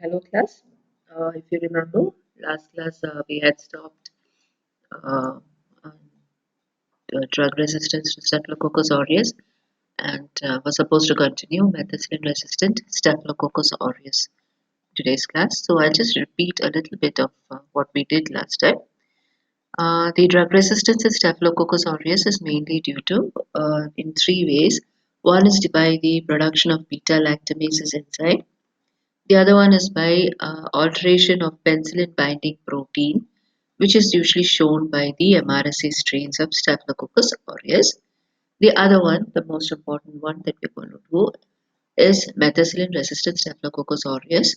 Hello class. If you remember, last class we had stopped uh, on the drug resistant to Staphylococcus aureus and was supposed to continue methicillin resistant Staphylococcus aureus today's class. So I'll just repeat a little bit of what we did last time. The drug resistance in Staphylococcus aureus is mainly due to in three ways. One is by the production of beta lactamases inside. The other one is by alteration of penicillin binding protein, which is usually shown by the MRSA strains of Staphylococcus aureus. The other one, the most important one that we're going to do, is methicillin resistant Staphylococcus aureus.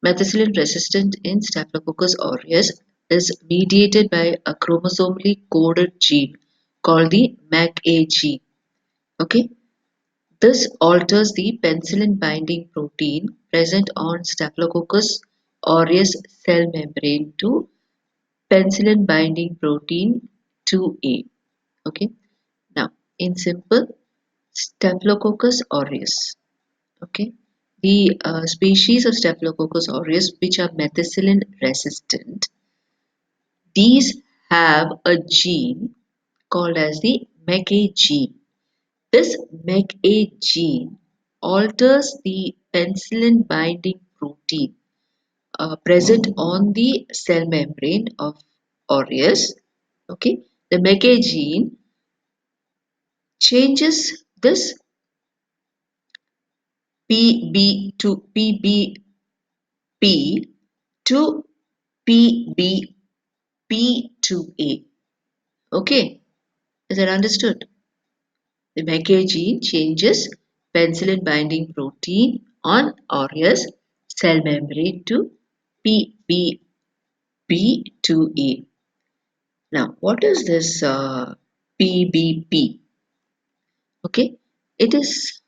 Methicillin resistant in Staphylococcus aureus is mediated by a chromosomally coded gene called the MAC-A gene. Okay, this alters the penicillin binding protein present on Staphylococcus aureus cell membrane to penicillin binding protein 2A. Okay. Now, in simple, Staphylococcus aureus. Okay. The species of Staphylococcus aureus which are methicillin resistant, these have a gene called as the MECA gene. This MECA gene alters the penicillin binding protein present on the cell membrane of aureus. Okay, the MECA gene changes this PB to PBP to PBP2A. Okay, is that understood? The MECA gene changes penicillin binding protein on aureus cell membrane to PBP2A. Now, what is this PBP? Okay, it is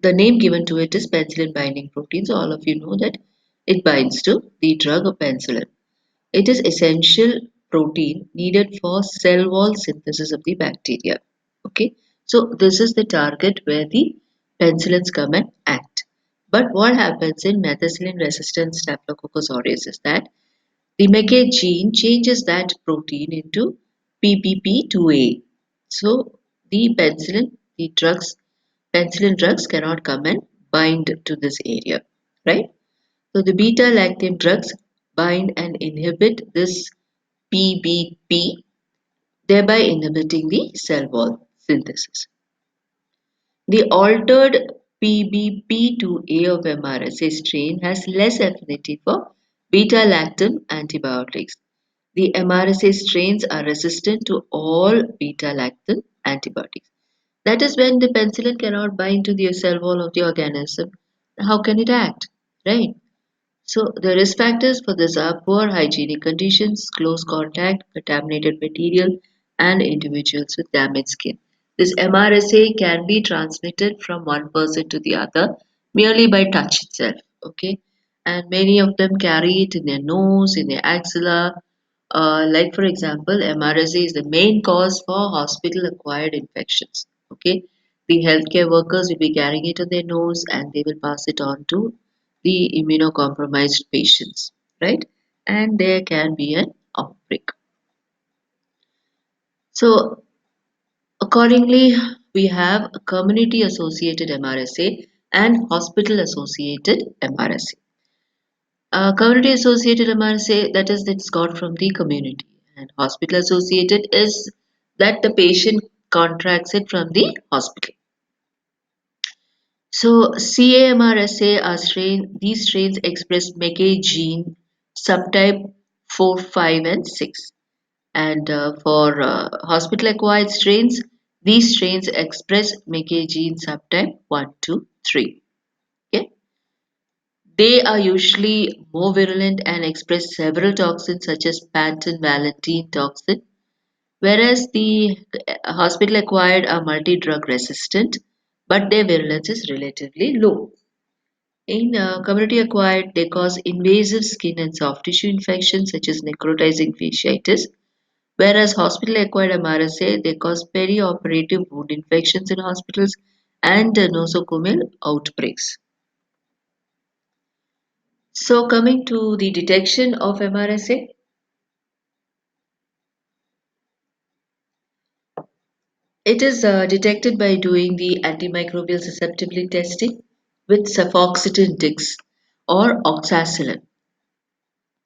the name given to it is penicillin binding protein. So, all of you know that it binds to the drug of penicillin. It is essential protein needed for cell wall synthesis of the bacteria. Okay, so this is the target where the penicillins come and act. But what happens in methicillin resistant Staphylococcus aureus is that the MECA gene changes that protein into PPP2A. So the penicillin drugs cannot come and bind to this area, right? So the beta lactam drugs bind and inhibit this PBP, thereby inhibiting the cell wall synthesis. The altered PBP2A of MRSA strain has less affinity for beta lactam antibiotics. The MRSA strains are resistant to all beta lactam antibiotics. That is when the penicillin cannot bind to the cell wall of the organism. How can it act? Right? So, the risk factors for this are poor hygienic conditions, close contact, contaminated material, and individuals with damaged skin. This MRSA can be transmitted from one person to the other merely by touch itself. Okay, and many of them carry it in their nose, in their axilla. Like for example, MRSA is the main cause for hospital-acquired infections. Okay, the healthcare workers will be carrying it on their nose, and they will pass it on to the immunocompromised patients, right? And there can be an outbreak. So, accordingly, we have a community associated MRSA and hospital associated MRSA. Community associated MRSA, that is, it's got from the community, and hospital associated is that the patient contracts it from the hospital. So CAMRSA are these strains express MECA gene subtype 4, 5, and 6. And for hospital-acquired strains, these strains express MECA gene subtype 1, 2, 3. Okay? They are usually more virulent and express several toxins such as pentan-valentine toxin, whereas the hospital-acquired are multi-drug resistant, but their virulence is relatively low. In community acquired, they cause invasive skin and soft tissue infections such as necrotizing fasciitis, whereas hospital acquired MRSA, they cause perioperative wound infections in hospitals and nosocomial outbreaks. So, coming to the detection of MRSA, it is detected by doing the antimicrobial susceptibility testing with cefoxitin discs or oxacillin.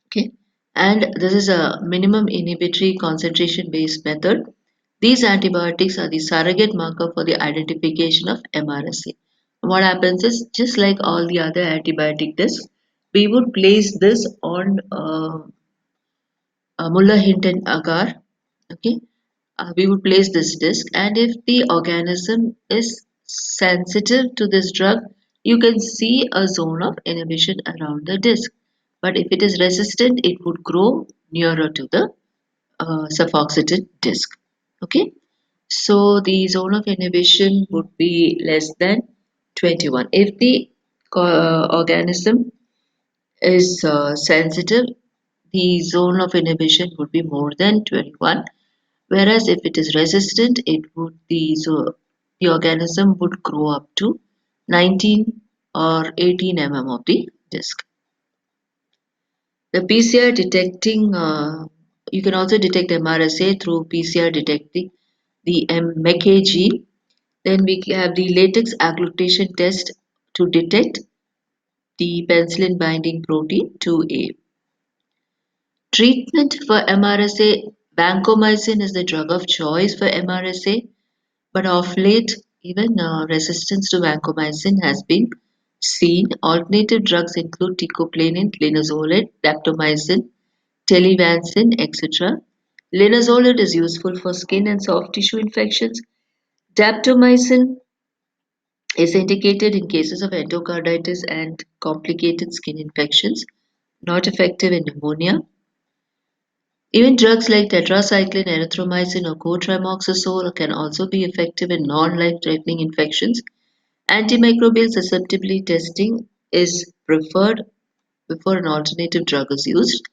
Okay, and this is a minimum inhibitory concentration based method. These antibiotics are the surrogate marker for the identification of MRSA. What happens is, just like all the other antibiotic tests, we would place this on Muller Hinton agar. Okay, we would place this disc, and if the organism is sensitive to this drug, you can see a zone of inhibition around the disc. But if it is resistant, it would grow nearer to the sulfoxetine disc. Okay, so the zone of inhibition would be less than 21. If the organism is sensitive, the zone of inhibition would be more than 21. Whereas if it is resistant, it would the organism would grow up to 19 or 18 mm of the disc. The PCR detecting, you can also detect MRSA through PCR detecting the MEK gene. Then we have the latex agglutation test to detect the penicillin binding protein 2A. Treatment for MRSA, vancomycin is the drug of choice for MRSA, but of late, even resistance to vancomycin has been seen. Alternative drugs include teicoplanin, linezolid, daptomycin, televancin, etc. Linezolid is useful for skin and soft tissue infections. Daptomycin is indicated in cases of endocarditis and complicated skin infections, not effective in pneumonia. Even drugs like tetracycline, erythromycin, or cotrimoxazole can also be effective in non-life threatening infections. Antimicrobial susceptibility testing is preferred before an alternative drug is used.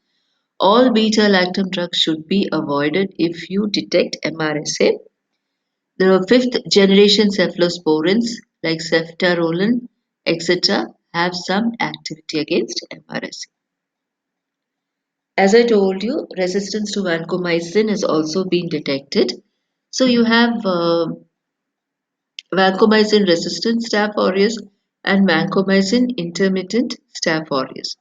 All beta lactam drugs should be avoided if you detect MRSA. The fifth generation cephalosporins like ceftaroline, etc., have some activity against MRSA. As I told you, resistance to vancomycin has also been detected. So you have vancomycin resistant Staph aureus and vancomycin intermittent Staph aureus.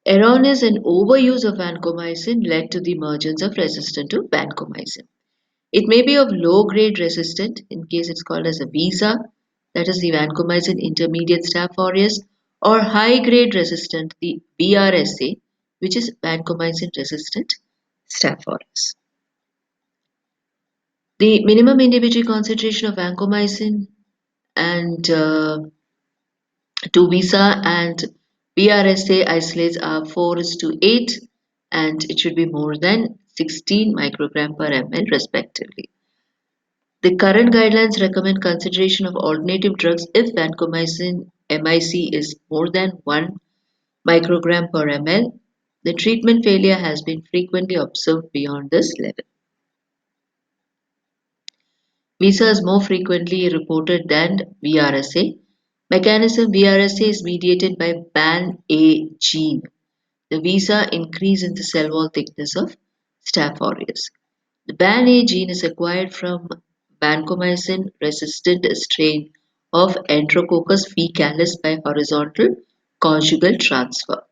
Erroneous and overuse of vancomycin led to the emergence of resistance to vancomycin. It may be of low grade resistant in case it's called as a VISA, that is the vancomycin intermediate Staph aureus, or high grade resistant, the VRSA, which is vancomycin resistant Staph aureus. The minimum inhibitory concentration of vancomycin and 2-visa and BRSA isolates are 4 is to 8 and it should be more than 16 microgram per ml respectively. The current guidelines recommend consideration of alternative drugs if vancomycin MIC is more than 1 microgram per ml. The treatment failure has been frequently observed beyond this level. Visa is more frequently reported than VRSA. Mechanism: VRSA is mediated by BAN-A gene. The visa increase in the cell wall thickness of Staph aureus. The BAN-A gene is acquired from vancomycin resistant strain of Enterococcus faecalis by horizontal conjugal transfer.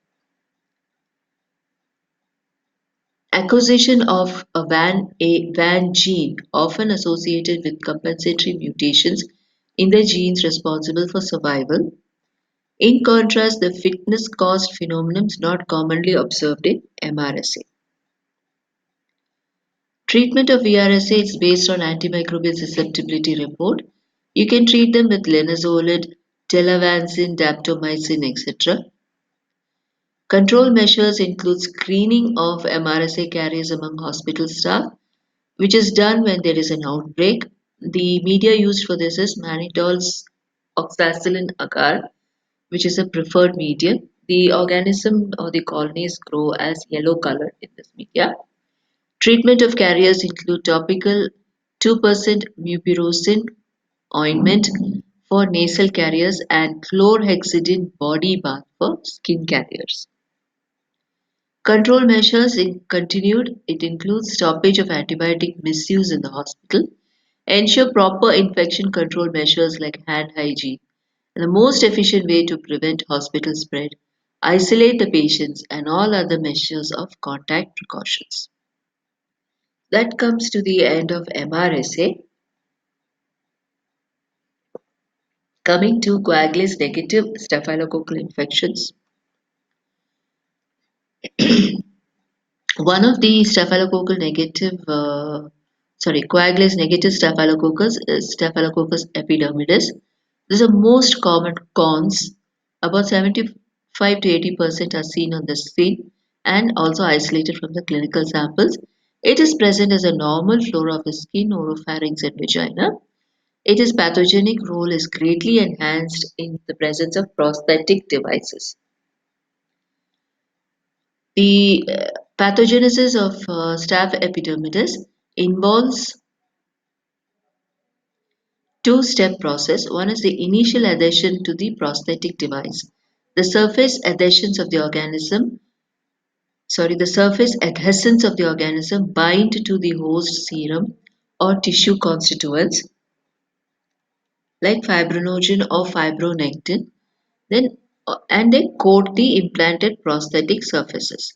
Acquisition of a VAN gene, often associated with compensatory mutations in the genes responsible for survival. In contrast, the fitness cost phenomenon is not commonly observed in MRSA. Treatment of VRSA is based on antimicrobial susceptibility report. You can treat them with linezolid, telavancin, daptomycin, etc. Control measures include screening of MRSA carriers among hospital staff, which is done when there is an outbreak. The media used for this is mannitol's oxacillin agar, which is a preferred medium. The organism or the colonies grow as yellow color in this media. Treatment of carriers include topical 2% mupirocin ointment for nasal carriers and chlorhexidine body bath for skin carriers. Control measures continued. It includes stoppage of antibiotic misuse in the hospital, ensure proper infection control measures like hand hygiene, and the most efficient way to prevent hospital spread, isolate the patients, and all other measures of contact precautions. That comes to the end of MRSA. Coming to coagulase negative staphylococcal infections, one of the coagulase negative staphylococcus is Staphylococcus epidermidis. This is the most common cons. About 75 to 80% are seen on the skin and also isolated from the clinical samples. It is present as a normal flora of the skin, oropharynx, and vagina. Its pathogenic role is greatly enhanced in the presence of prosthetic devices. The pathogenesis of staph epidermidis involves two-step process. One is the initial adhesion to the prosthetic device. The surface adhesions of the organism, the surface adhesins of the organism bind to the host serum or tissue constituents like fibrinogen or fibronectin, then and they coat the implanted prosthetic surfaces.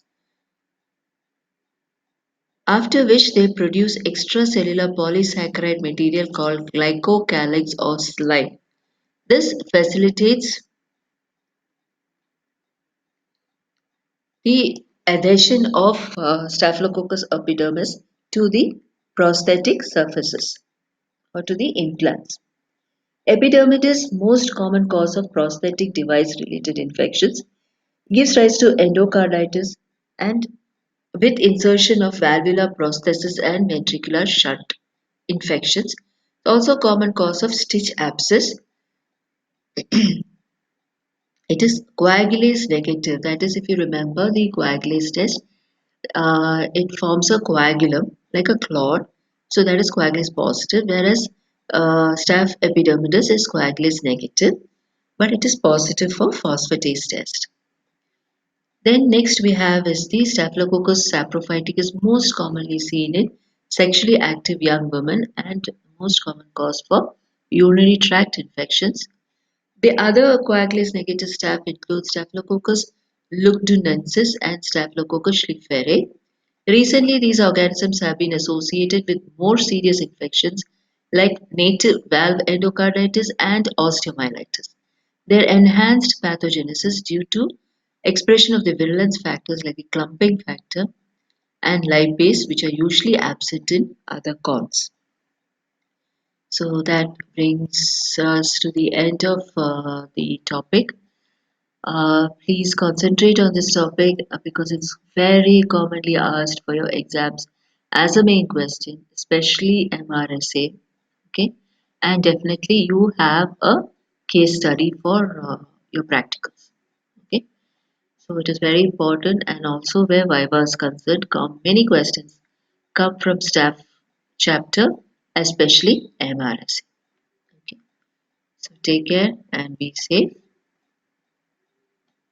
After which they produce extracellular polysaccharide material called glycocalyx or slime. This facilitates the adhesion of Staphylococcus epidermis to the prosthetic surfaces or to the implants. Epidermidis, most common cause of prosthetic device related infections, gives rise to endocarditis and with insertion of valvular prosthesis and ventricular shunt infections. Also common cause of stitch abscess. It is coagulase negative. That is, if you remember the coagulase test, it forms a coagulum like a clot. So that is coagulase positive, whereas staph epidermidis is coagulase negative, but it is positive for phosphatase test. Then next we have is the Staphylococcus saprophyticus, most commonly seen in sexually active young women and most common cause for urinary tract infections. The other coagulase negative staph includes Staphylococcus lugdunensis and Staphylococcus schliefferi. Recently, these organisms have been associated with more serious infections like native valve endocarditis and osteomyelitis. Their enhanced pathogenesis due to expression of the virulence factors like the clumping factor and lipase, which are usually absent in other cons. So that brings us to the end of the topic. Please concentrate on this topic because it's very commonly asked for your exams as a main question, especially MRSA. Okay, and definitely you have a case study for your practicals. Okay, so it is very important, and also where Viva is concerned, many questions come from staff chapter, especially MRSA. Okay, so take care and be safe.